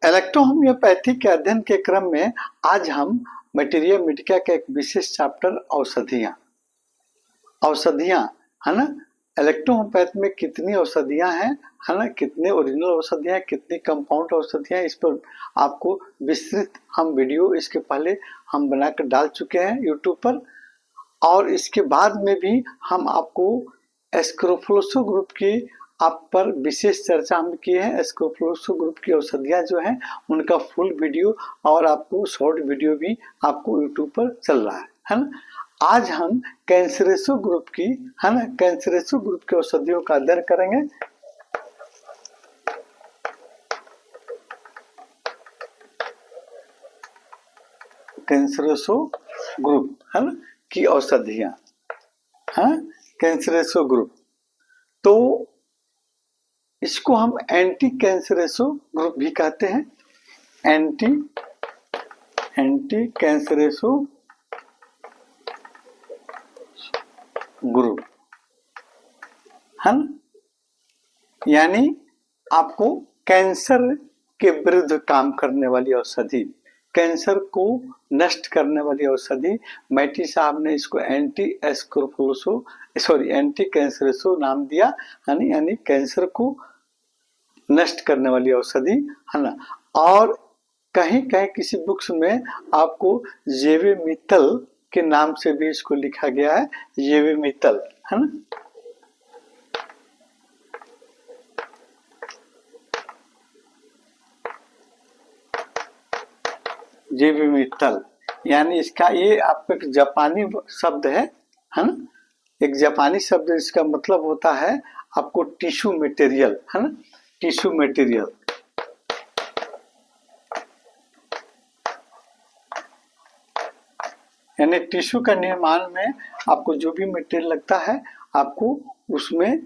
Electrohomoeopathy के अध्ययन के क्रम में आज हम मटेरिया मेडिका का एक विशेष चैप्टर औषधियां है ना। इलेक्ट्रोहोम्योपैथी में कितनी औषधियां हैं है ना, कितने ओरिजिनल औषधियां, कितनी कंपाउंड औषधियां, इस पर आपको विस्तृत हम वीडियो इसके पहले हम बनाकर डाल चुके हैं यूट्यूब पर। और इसके बाद में भी हम आपको स्क्रोफलोसो ग्रुप की आप पर विशेष चर्चा हम किए हैं। स्क्रोफलोसो ग्रुप की औषधियां जो हैं उनका फुल वीडियो और आपको शॉर्ट वीडियो भी आपको यूट्यूब पर चल रहा है ना। आज हम कैंसरेसो ग्रुप की है ना, कैंसरेसो ग्रुप की औषधियों का अध्ययन करेंगे। कैंसरेसो ग्रुप है ना की औषधियां, हाँ, कैंसरेसो ग्रुप, तो इसको हम एंटी कैंसरेसो ग्रुप भी कहते हैं। एंटी कैंसरेसो ग्रुप है ना, यानी आपको कैंसर के विरुद्ध काम करने वाली औषधि, कैंसर को नष्ट करने वाली औषधि। मैटी साहब ने इसको एंटी कैंसरेसो नाम दिया, यानी कैंसर को नष्ट करने वाली औषधि है ना। और कहीं कहीं किसी बुक्स में आपको जेवेमितल के नाम से भी इसको लिखा गया है, जेवेमितल है ना। जेवेमितल यानी इसका ये आपका एक जापानी शब्द है ना, एक जापानी शब्द, इसका मतलब होता है आपको टिश्यू मटेरियल है ना, टिश्यू मटेरियल। यानी टिश्यू का निर्माण में आपको जो भी मटेरियल लगता है आपको उसमें,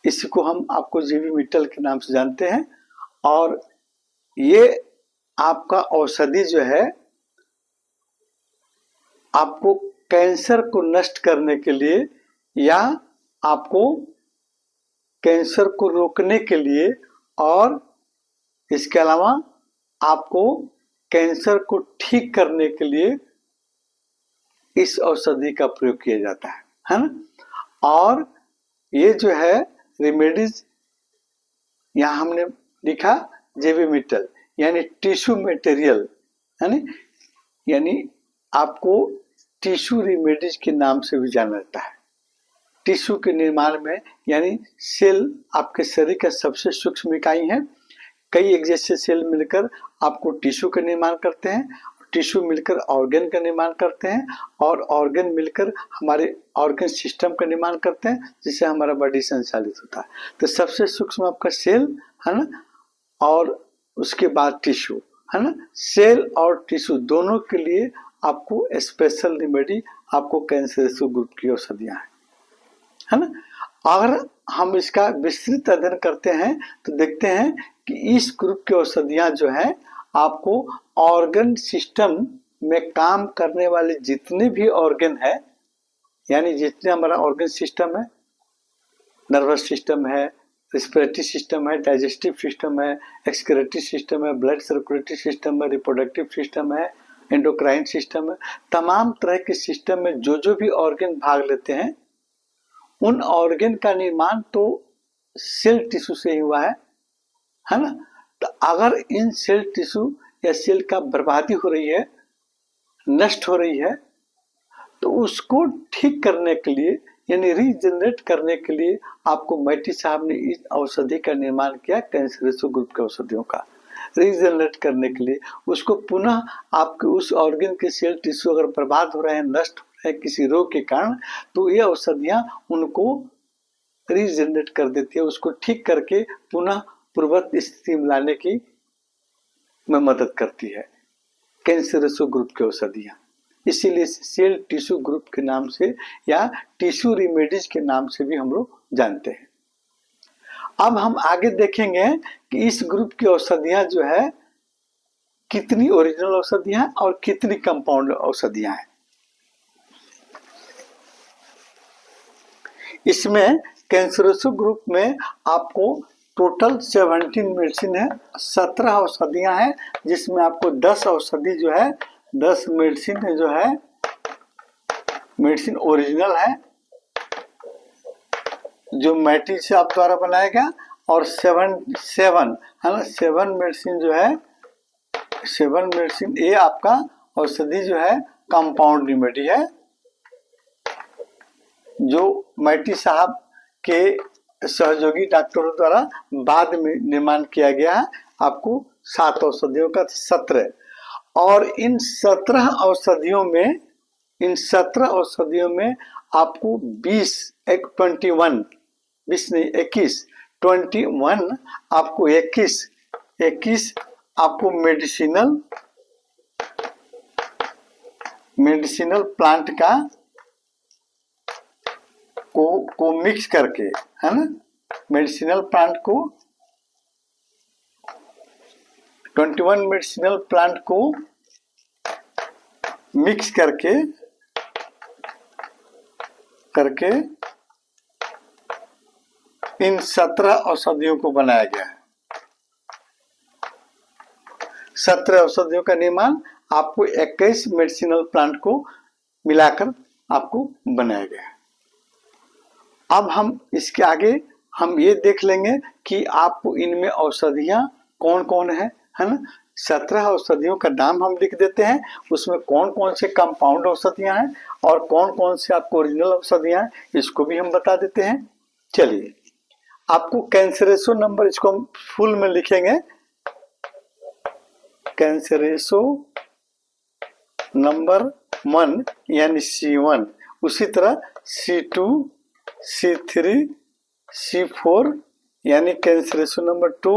इसको हम आपको जेवेमितल के नाम से जानते हैं। और ये आपका औषधि जो है आपको कैंसर को नष्ट करने के लिए या आपको कैंसर को रोकने के लिए, और इसके अलावा आपको कैंसर को ठीक करने के लिए इस औषधि का प्रयोग किया जाता है ना। और ये जो है रेमेडीज, यहाँ हमने लिखा जेवेमितल यानी टिश्यू मटेरियल है ना, यानी आपको टिश्यू रेमेडीज के नाम से भी जाना जाता है। टिश्यू के निर्माण में, यानी सेल आपके शरीर का सबसे सूक्ष्म इकाई है। कई एक जैसे सेल मिलकर आपको टिश्यू का निर्माण करते हैं, टिश्यू मिलकर ऑर्गन का निर्माण करते हैं, और ऑर्गन मिलकर हमारे ऑर्गन सिस्टम का निर्माण करते हैं, जिससे हमारा बॉडी संचालित होता है। तो सबसे सूक्ष्म आपका सेल है ना, और उसके बाद टिश्यू है ना। सेल और टिश्यू दोनों के लिए आपको स्पेशल रेमेडी, आपको कैंसरेसो ग्रुप की औषधियां है ना। अगर हम इसका विस्तृत अध्ययन करते हैं तो देखते हैं कि इस ग्रुप की औषधियां जो है आपको ऑर्गन सिस्टम में काम करने वाले जितने भी ऑर्गन है, यानी जितने हमारा ऑर्गन सिस्टम है, नर्वस सिस्टम है, रेस्पिरेटरी सिस्टम है, डाइजेस्टिव सिस्टम है, एक्सक्रीटरी सिस्टम है, ब्लड सर्कुलेटरी सिस्टम है, रिप्रोडक्टिव सिस्टम है, एंडोक्राइन सिस्टम है, तमाम तरह के सिस्टम में जो जो भी ऑर्गन भाग लेते हैं, उन ऑर्गन का निर्माण तो सेल टिश्यू से ही हुआ है ना। तो अगर इन सेल टिश्यू या सेल का बर्बादी हो रही है, नष्ट हो रही है, तो उसको ठीक करने के लिए यानी रीजनरेट करने के लिए आपको मैटी साहब ने इस औषधि का निर्माण किया, कैंसरेसो ग्रुप के औषधियों का रीजनरेट करने के लिए। उसको पुनः आपके उस ऑर्गन के सेल टिश्यू अगर बर्बाद हो रहे हैं, नष्ट हो रहे हैं किसी रोग के कारण, तो ये औषधियां उनको रीजनरेट कर देती है, उसको ठीक करके पुनः पूर्ववत स्थिति में लाने की में मदद करती है कैंसरेसो ग्रुप की औषधियां। इसीलिए सेल टिश्यू ग्रुप के नाम से या टिश्यू रेमेडीज के नाम से भी हम लोग जानते हैं। अब हम आगे देखेंगे कि इस ग्रुप की औषधियां जो है कितनी ओरिजिनल औषधियां और कितनी कंपाउंड औषधियां हैं। इसमें कैंसरेसो ग्रुप में आपको टोटल 17 मेडिसिन है, 17 औषधियां हैं, जिसमें आपको 10 औषधि जो है, 10 मेडिसिन जो है मेडिसिन ओरिजिनल है जो मैटी से आप द्वारा बनाया गया, और 7 है ना, 7 मेडिसिन जो है, 7 मेडिसिन ये आपका औषधि जो है कंपाउंड रेमेडी है, जो मैटी साहब के सहयोगी डॉक्टरों द्वारा बाद में निर्माण किया गया है। आपको 7 औषधियों का 17, और इन 17 औषधियों में, इन 17 औषधियों में आपको 21 नहीं 21 आपको 21 आपको मेडिसिनल प्लांट का को मिक्स करके, है ना, मेडिसिनल प्लांट को 21 मेडिसिनल प्लांट को मिक्स करके इन 17 औषधियों को बनाया गया है। 17 औषधियों का निर्माण आपको 21 मेडिसिनल प्लांट को मिलाकर आपको बनाया गया है। अब हम इसके आगे हम ये देख लेंगे कि आपको इनमें औषधियां कौन कौन है ना। 17 औषधियों का नाम हम लिख देते हैं, उसमें कौन कौन से कंपाउंड औषधियां हैं और कौन कौन से आपको ओरिजिनल औषधियां हैं, इसको भी हम बता देते हैं। चलिए, आपको कैंसरेसो नंबर, इसको हम फुल में लिखेंगे, कैंसरेसो नंबर 1 यानी C1, उसी तरह C2, C3, C4 यानी कैंसरेसो नंबर 2,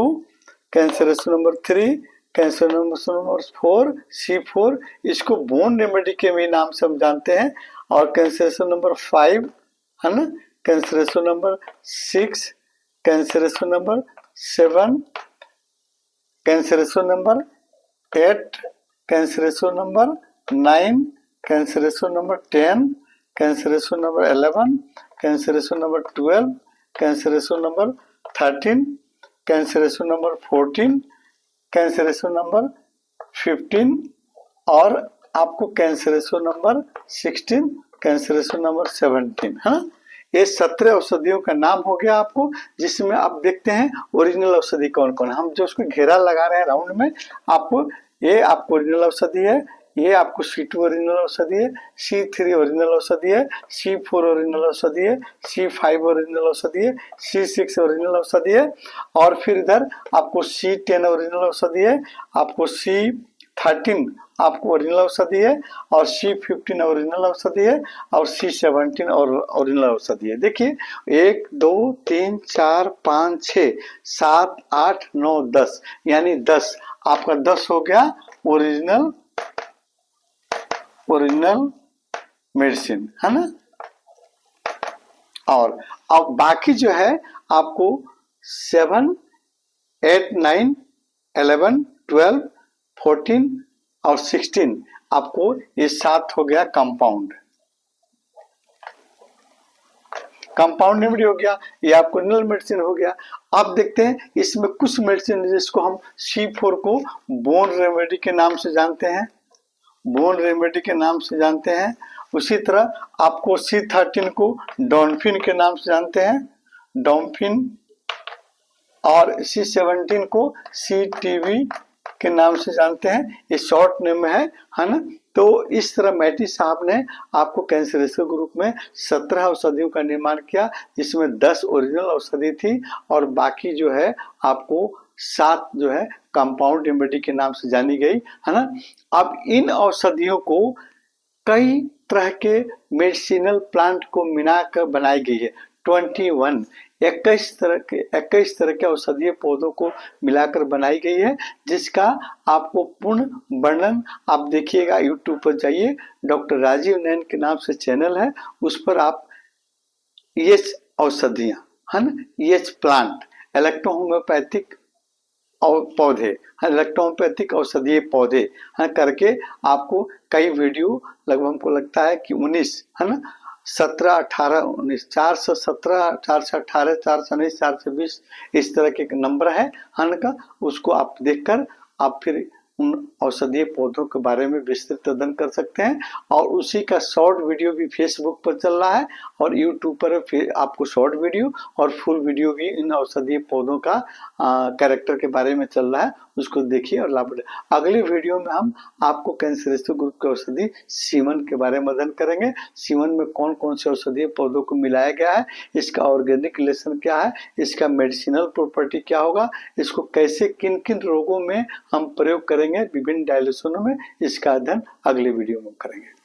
कैंसरेसो नंबर 3, कैंसरेसो नंबर 4, C4, इसको बोन रेमेडी के भी नाम से हम जानते हैं। और कैंसरेसो नंबर 5 है ना, कैंसरेसो नंबर 6, कैंसरेसो नंबर 7, कैंसरेसो नंबर 8, कैंसरेसो नंबर 9, कैंसरेसो नंबर 10, कैंसरेसो नंबर 11, कैंसरेसो नंबर 12, कैंसरेसो नंबर 13, कैंसरेसो नंबर 14, कैंसरेसो नंबर 15, और आपको कैंसरेसो नंबर 16, कैंसरेसो नंबर 17 है। ये 17 औषधियों का नाम हो गया आपको, जिसमें आप देखते हैं ओरिजिनल औषधि कौन कौन है। हम जो उसको घेरा लगा रहे हैं राउंड में, आपको ये आपको ओरिजिनल औषधि है, ये आपको C2 ओरिजिनल औषधि है, C3 ओरिजिनल औषधि है, C4 ओरिजिनल औषधि है, C5 ओरिजिनल औषधि है, C6 ओरिजिनल औषधि है, और फिर इधर आपको C10 ओरिजिनल औषधि है, आपको C13 आपको ओरिजिनल औषधि है, और C15 ओरिजिनल औषधि है, और C17 और ओरिजिनल औषधि है। देखिए 1 2 3 4 5 6 7 8 9 10 यानी 10 आपका 10 हो गया ओरिजिनल मेडिसिन, है ना। और अब बाकी जो है आपको 7 8 9 11 12 14 और 16 आपको ये 7 हो गया कंपाउंड रेमेडी हो गया, ये आपको ओरिजिनल मेडिसिन हो गया। अब देखते हैं इसमें कुछ मेडिसिन जिसको हम C4 को बोन रेमेडी के नाम से जानते हैं, बोन रेमेडी के नाम से जानते हैं। उसी तरह आपको C13 को डॉन्फिन के नाम से जानते हैं, डॉम्फिन, और C17 को CTV के नाम से जानते हैं, ये शॉर्ट नेम है ना। तो इस तरह मैटी साहब ने आपको कैंसरेसो ग्रुप में 17 औषधियों का निर्माण किया, जिसमें 10 ओरिजिनल औषधि थी और बाकी जो है आपको 7 जो है कंपाउंड रेमेडी के नाम से जानी गई, है ना। अब इन औषधियों को कई तरह के मेडिसिनल प्लांट को मिलाकर बनाई गई है। 21 तरह के औषधीय पौधों को मिलाकर बनाई गई है, जिसका आपको पूर्ण वर्णन आप देखिएगा, यूट्यूब पर जाइए, डॉक्टर राजीव नैन के नाम से चैनल है, उस पर आप ये औषधियां है ना, ये प्लांट इलेक्ट्रो होम्योपैथिक पौधे, इलेक्ट्रोपैथिक औषधीय पौधे करके आपको कई वीडियो, लगभग हमको लगता है कि 19 है ना, 17, 18, 19, 417, 418, 419, 420 इस तरह के नंबर है हन का। उसको आप देखकर आप फिर उन औषधीय पौधों के बारे में विस्तृत अध्ययन कर सकते हैं। और उसी का शॉर्ट वीडियो भी फेसबुक पर चल रहा है और यूट्यूब पर फिर आपको शॉर्ट वीडियो और फुल वीडियो भी इन औषधीय पौधों का कैरेक्टर के बारे में चल रहा है, उसको देखिए और लाभ उठाइए। अगली वीडियो में हम आपको कैंसरेसिव ग्रुप के औषधि सीमन के बारे में अध्ययन करेंगे। सीमन में कौन कौन से औषधीय पौधों को मिलाया गया है, इसका ऑर्गेनिक रिलेशन क्या है, इसका मेडिसिनल प्रॉपर्टी क्या होगा, इसको कैसे किन किन रोगों में हम प्रयोग करेंगे विभिन्न डायल्यूशनों में, इसका अध्ययन अगले वीडियो में करेंगे।